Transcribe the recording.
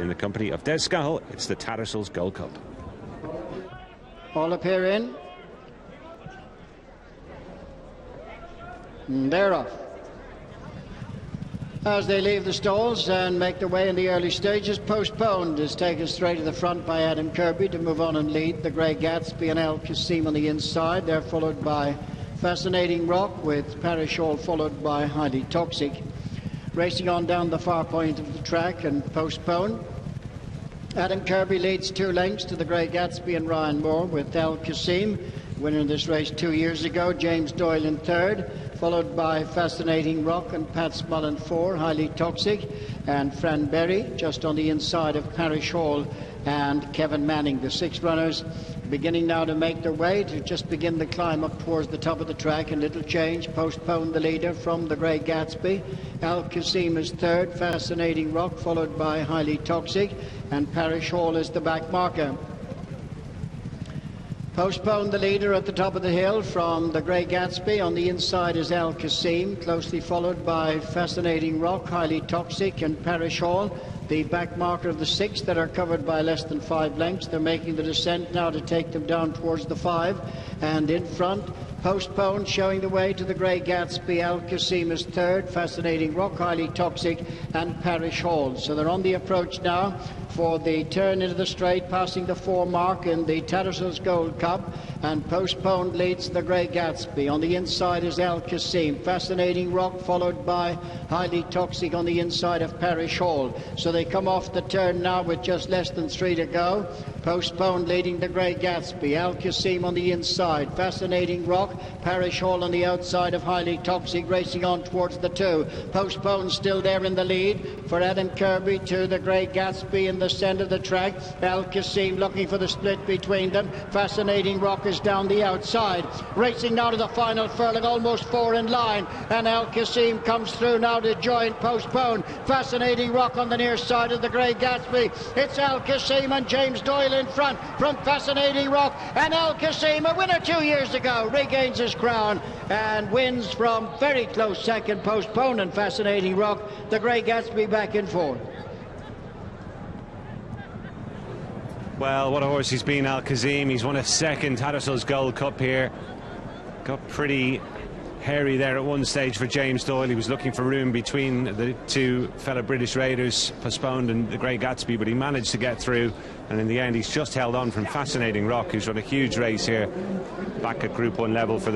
in the company of Des Scahill. It's the Tattersalls Gold Cup. All appear in. And they're off. As they leave the stalls and make their way in the early stages, Postponed is taken straight to the front by Adam Kirby to move on and lead. The Grey Gatsby and El Kazeem on the inside. They're followed by Fascinating Rock, with Parish Hall followed by Highly Toxic. Racing on down the far point of the track and Postponed. Adam Kirby leads 2 lengths to the Grey Gatsby and Ryan Moore, with El Kazeem, winner in this race 2 years ago, James Doyle in third, followed by Fascinating Rock and Pat Small in 4, Highly Toxic, and Fran Berry just on the inside of Parish Hall and Kevin Manning. The 6 runners beginning now to make their way to just begin the climb up towards the top of the track. And little change. Postponed the leader from the Grey Gatsby. El Kazeem is third, Fascinating Rock followed by Highly Toxic, and Parish Hall is the back marker. Postponed the leader at the top of the hill from the Grey Gatsby. On the inside is El Kazeem, closely followed by Fascinating Rock, Highly Toxic, and Parish Hall, the back marker of the 6 that are covered by less than 5 lengths. They're making the descent now to take them down towards the 5. And in front, Postponed showing the way to the Grey Gatsby. El Kazeem is third, Fascinating Rock, Highly Toxic, and Parish Hall. So they're on the approach now for the turn into the straight, passing the 4 mark in the Tattersalls Gold Cup. And Postponed leads the Grey Gatsby. On the inside is El Kazeem. Fascinating Rock followed by Highly Toxic on the inside of Parish Hall. So they come off the turn now with just less than 3 to go. Postponed leading the Grey Gatsby. El Kazeem on the inside. Fascinating Rock, Parish Hall on the outside of Highly Toxic, racing on towards the 2. Postponed still there in the lead for Adam Kirby to the Grey Gatsby in the centre of the track. El Kazeem looking for the split between them. Fascinating Rock is down the outside. Racing now to the final furlong, almost 4 in line. And El Kazeem comes through now to join Postponed. Fascinating Rock on the near side of the Grey Gatsby. It's El Kazeem and James Doyle in front from Fascinating Rock. And El Kazeem, a winner 2 years ago, regains his crown and wins from very close second. Postponed and Fascinating Rock. The Grey Gatsby back in 4. Well, what a horse he's been, El Kazeem. He's won a second Tattersalls Gold Cup here. Got pretty hairy there at one stage for James Doyle. He was looking for room between the 2 fellow British Raiders, Postponed and the Grey Gatsby, but he managed to get through, and in the end he's just held on from Fascinating Rock, who's run a huge race here back at Group 1 level for the